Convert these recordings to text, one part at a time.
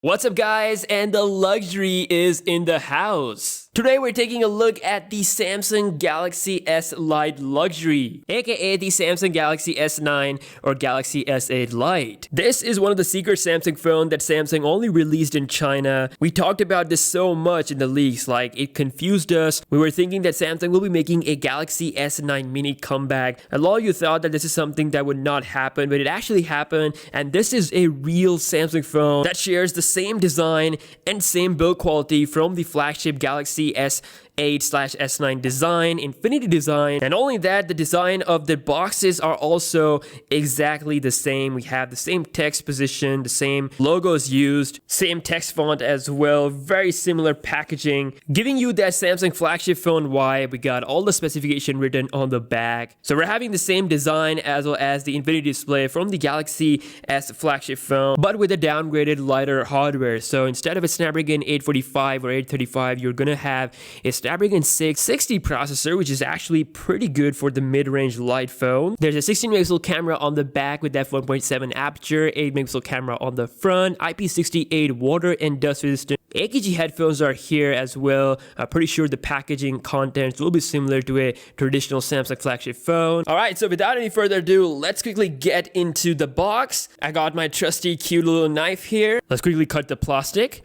What's up guys, and the luxury is in the house. Today we're taking a look at the Samsung Galaxy S Lite Luxury, aka the Samsung Galaxy S9 or Galaxy S8 Lite. This is one of the secret Samsung phone that Samsung only released in China. We talked about this so much in the leaks, like it confused us. We were thinking that Samsung will be making a Galaxy S9 mini comeback. A lot of you thought that this is something that would not happen, but it actually happened, and this is a real Samsung phone that shares the same design and same build quality from the flagship Galaxy S8/S9 design, Infinity design, and only that, the design of the boxes are also exactly the same. We have the same text position, the same logos used, same text font as well, very similar packaging, giving you that Samsung flagship phone vibe. We got all the specification written on the back. So we're having the same design as well as the Infinity display from the Galaxy S flagship phone, but with a downgraded lighter hardware. So instead of a Snapdragon 845 or 835, you're gonna have a Snapdragon 660 processor, which is actually pretty good for the mid-range light phone. There's a 16-megapixel camera on the back with f1.7 aperture, 8-megapixel camera on the front, IP68 water and dust resistant. AKG headphones are here as well. I'm pretty sure the packaging contents will be similar to a traditional Samsung flagship phone. Alright, so without any further ado, let's quickly get into the box. I got my trusty cute little knife here. Let's quickly cut the plastic.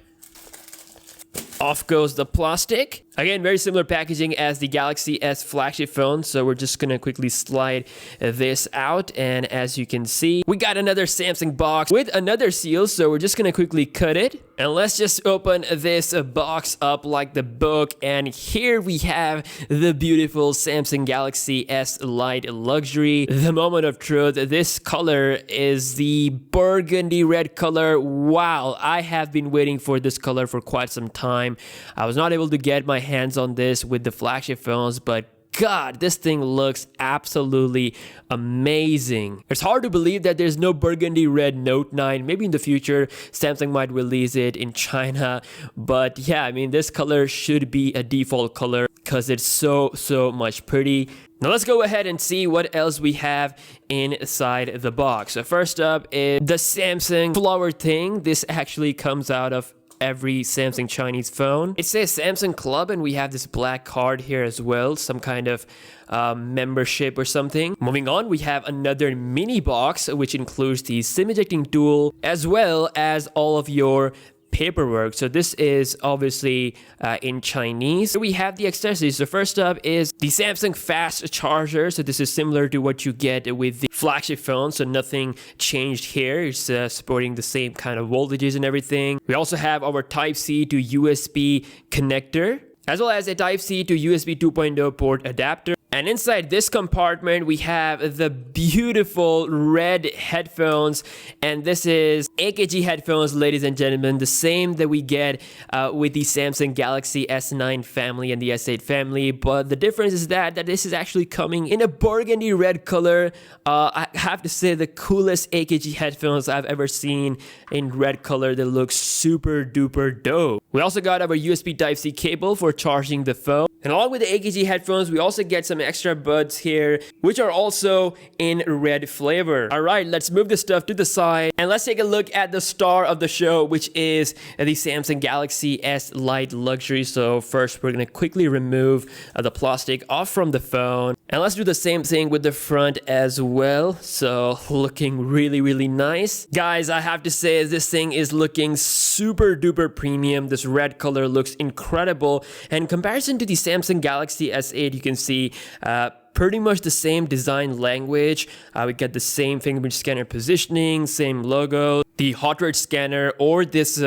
Off goes the plastic. Again, very similar packaging as the Galaxy S flagship phone, so we're just gonna quickly slide this out, and as you can see, we got another Samsung box with another seal, so we're just gonna quickly cut it, and let's just open this box up like the book, and here we have the beautiful Samsung Galaxy S Lite Luxury. The moment of truth, this color is the burgundy red color. Wow, I have been waiting for this color for quite some time. I was not able to get my hands on this with the flagship phones, but God, this thing looks absolutely amazing. It's hard to believe that there's no Burgundy Red Note 9. Maybe in the future, Samsung might release it in China. But yeah, I mean, this color should be a default color because it's so much pretty. Now let's go ahead and see what else we have inside the box. So first up is the Samsung flower thing. This actually comes out of every Samsung Chinese phone. It says Samsung Club, and we have this black card here as well, some kind of membership or something. Moving on, we have another mini box which includes the SIM ejecting tool as well as all of your paperwork. So this is obviously in Chinese. So we have the accessories. So first up is the Samsung fast charger. So this is similar to what you get with the flagship phone. So nothing changed here. It's supporting the same kind of voltages and everything. We also have our Type-C to USB connector, as well as a Type-C to USB 2.0 port adapter. And inside this compartment, we have the beautiful red headphones. And this is AKG headphones, ladies and gentlemen, the same that we get with the Samsung Galaxy S9 family and the S8 family. But the difference is that this is actually coming in a burgundy red color. I have to say, the coolest AKG headphones I've ever seen in red color. They look super duper dope. We also got our USB Type-C cable for charging the phone. And along with the AKG headphones, we also get some extra buds here, which are also in red flavor. All right, let's move this stuff to the side and let's take a look at the star of the show, which is the Samsung Galaxy S Lite Luxury. So first, we're gonna quickly remove the plastic off from the phone. And let's do the same thing with the front as well. So looking really nice. Guys, I have to say, this thing is looking super duper premium. This red color looks incredible. And in comparison to the Samsung Galaxy S8, you can see pretty much the same design language. We get the same fingerprint scanner positioning, same logo, the hot rate scanner, or this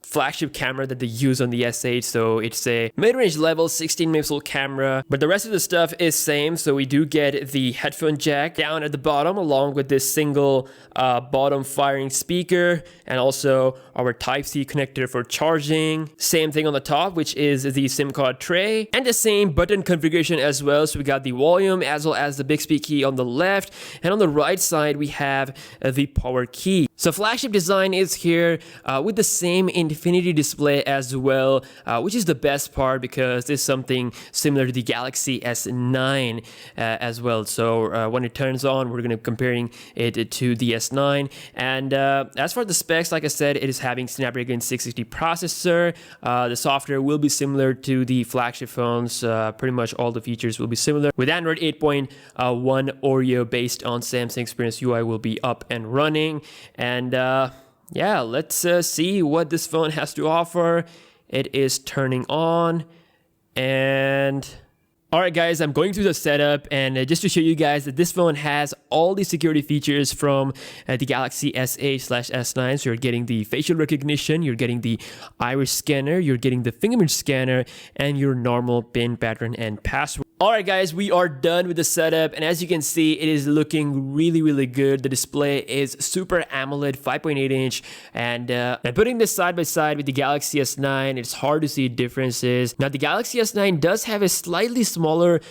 flagship camera that they use on the S8. So it's a mid-range level 16-megapixel camera, but the rest of the stuff is same. So we do get the headphone jack down at the bottom, along with this single bottom firing speaker, and also our Type-C connector for charging. Same thing on the top, which is the SIM card tray, and the same button configuration as well. So we got the volume as well as the Bixby key on the left, and on the right side we have the power key. So flagship design is here with the same Infinity infinity display as well, which is the best part because it's something similar to the Galaxy S9 as well. So when it turns on, we're going to comparing it to the S9. And as for the specs, like I said, it is having Snapdragon 660 processor. The software will be similar to the flagship phones. Pretty much all the features will be similar. With Android 8.1 Oreo based on Samsung Experience UI will be up and running. And yeah, let's see what this phone has to offer. It is turning on. And alright guys, I'm going through the setup, and just to show you guys that this phone has all the security features from the Galaxy S8/S9. So you're getting the facial recognition, you're getting the iris scanner, you're getting the fingerprint scanner, and your normal PIN pattern and password. Alright guys, we are done with the setup, and as you can see, it is looking really good. The display is Super AMOLED 5.8 inch, and putting this side by side with the Galaxy S9, it's hard to see differences. Now the Galaxy S9 does have a slightly smaller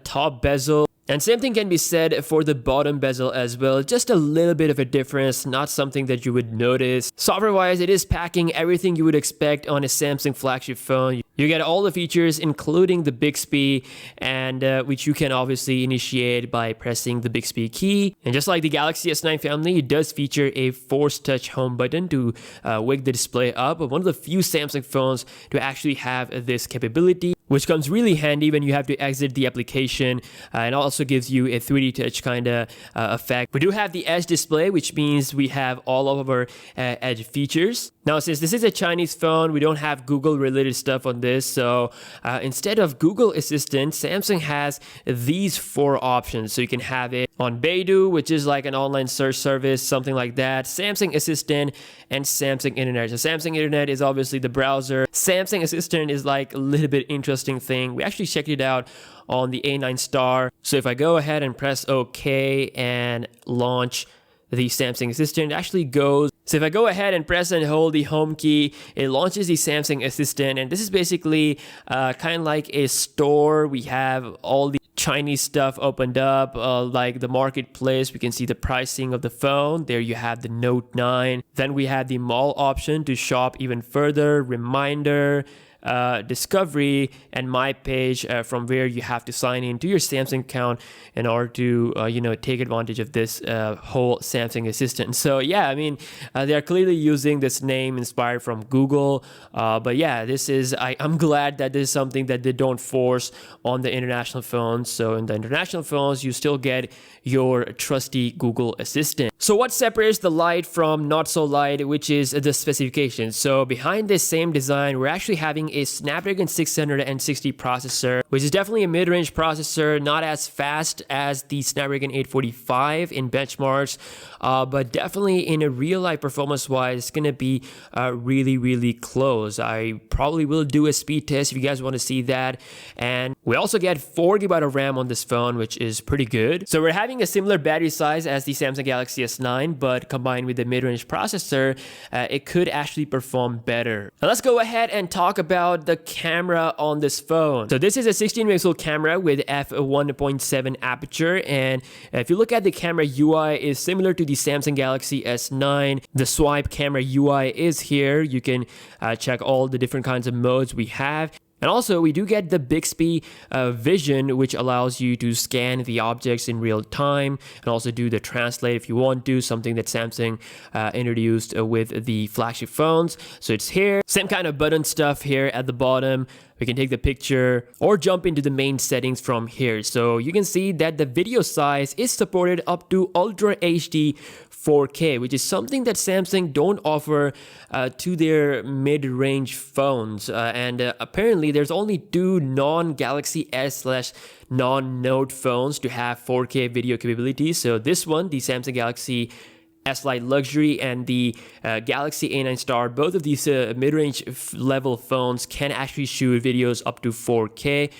top bezel, and same thing can be said for the bottom bezel as well. Just a little bit of a difference, not something that you would notice. Software wise, it is packing everything you would expect on a Samsung flagship phone. You get all the features including the Bixby, and which you can obviously initiate by pressing the Bixby key. And just like the Galaxy S9 family, it does feature a Force Touch home button to wake the display up. One of the few Samsung phones to actually have this capability, which comes really handy when you have to exit the application, and also gives you a 3D touch kind of effect. We do have the Edge display, which means we have all of our Edge features. Now, since this is a Chinese phone, we don't have Google related stuff on this. So instead of Google Assistant, Samsung has these 4 options. So you can have it on Baidu, which is like an online search service, something like that, Samsung Assistant, and Samsung Internet. So Samsung Internet is obviously the browser. Samsung Assistant is like a little bit interesting thing. We actually checked it out on the A9 Star. So if I go ahead and press OK and launch the Samsung Assistant, it actually goes. So if I go ahead and press and hold the home key, it launches the Samsung Assistant, and this is basically kind of like a store. We have all the Chinese stuff opened up, like the marketplace. We can see the pricing of the phone. There you have the Note 9. Then we have the mall option to shop even further, reminder, discovery, and my page, from where you have to sign into your Samsung account in order to take advantage of this whole Samsung Assistant. So yeah, I mean, they are clearly using this name inspired from Google, but yeah, this is I'm glad that this is something that they don't force on the international phones. So in the international phones, you still get your trusty Google Assistant. So what separates the Lite from not so Lite, which is the specifications. So behind this same design, we're actually having a Snapdragon 660 processor, which is definitely a mid-range processor, not as fast as the Snapdragon 845 in benchmarks, but definitely in a real-life performance-wise, it's going to be really close. I probably will do a speed test if you guys want to see that. And we also get 4GB of RAM on this phone, which is pretty good. So we're having a similar battery size as the Samsung Galaxy S9, but combined with the mid-range processor, it could actually perform better. Now let's go ahead and talk about the camera on this phone. So this is a 16 megapixel camera with f1.7 aperture, and if you look at the camera UI, is similar to the Samsung Galaxy S9. The swipe camera UI is here. You can check all the different kinds of modes we have. And also, we do get the Bixby vision, which allows you to scan the objects in real time and also do the translate if you want to, something that Samsung introduced with the flagship phones. So it's here. Same kind of button stuff here at the bottom. We can take the picture or jump into the main settings from here. So you can see that the video size is supported up to Ultra HD 4K, which is something that Samsung don't offer to their mid-range phones. And apparently there's only 2 non-Galaxy S/non-Note phones to have 4K video capabilities. So this one, the Samsung Galaxy S Lite Luxury and the Galaxy A9 Star, both of these mid-range level phones can actually shoot videos up to 4K,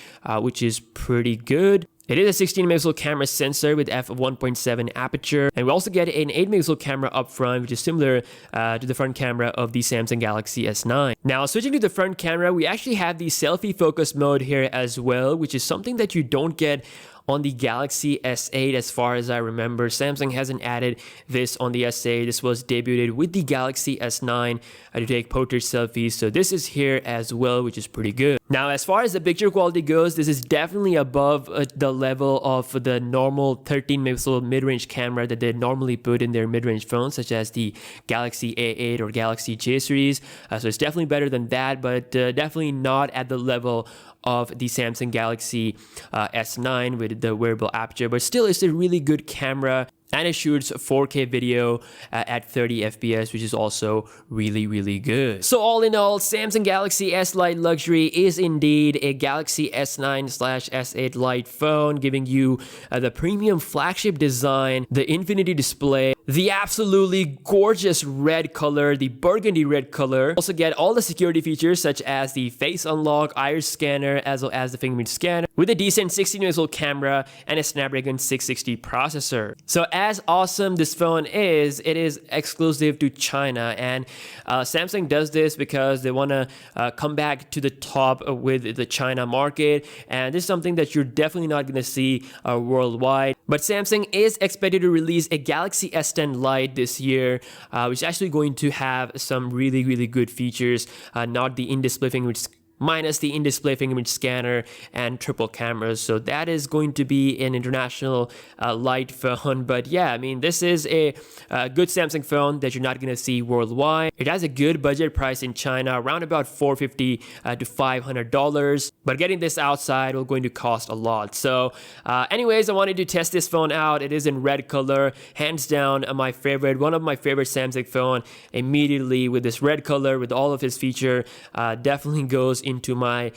which is pretty good. It is a 16 megapixel camera sensor with f1.7 aperture, and we also get an 8 megapixel camera up front, which is similar to the front camera of the Samsung Galaxy S9. Now, switching to the front camera, we actually have the selfie focus mode here as well, which is something that you don't get on the Galaxy S8 as far as I remember. Samsung hasn't added this on the S8. This was debuted with the Galaxy S9 to take portrait selfies. So this is here as well, which is pretty good. Now, as far as the picture quality goes, this is definitely above the level of the normal 13 megapixel mid-range camera that they normally put in their mid-range phones, such as the Galaxy A8 or Galaxy J series. So it's definitely better than that, but definitely not at the level of the Samsung Galaxy S9 with the wearable aperture. But still, it's a really good camera. And it shoots 4K video at 30 FPS, which is also really, really good. So all in all, Samsung Galaxy S Lite Luxury is indeed a Galaxy S9/S8 Lite phone, giving you the premium flagship design, the infinity display, the absolutely gorgeous red color, the burgundy red color. Also get all the security features such as the face unlock, iris scanner, as well as the fingerprint scanner, with a decent 16 megapixel camera and a Snapdragon 660 processor. So as awesome this phone is, it is exclusive to China, and Samsung does this because they want to come back to the top with the China market, and this is something that you're definitely not going to see worldwide. But Samsung is expected to release a Galaxy S10 Lite this year, which is actually going to have some really, really good features, not the in-display fingerprint minus the in-display fingerprint scanner and triple cameras. So that is going to be an international light phone. But yeah, I mean, this is a good Samsung phone that you're not going to see worldwide. It has a good budget price in China, around about $450 to $500. But getting this outside will going to cost a lot. So anyways, I wanted to test this phone out. It is in red color, hands down my favorite, one of my favorite Samsung phone. Immediately with this red color, with all of its feature, definitely goes into my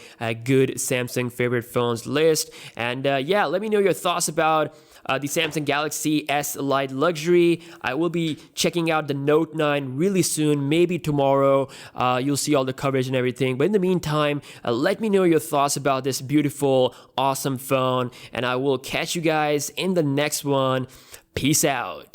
good Samsung favorite phones list. And yeah, let me know your thoughts about the Samsung Galaxy S Lite Luxury. I will be checking out the Note 9 really soon, maybe tomorrow. You'll see all the coverage and everything. But in the meantime, let me know your thoughts about this beautiful, awesome phone. And I will catch you guys in the next one. Peace out.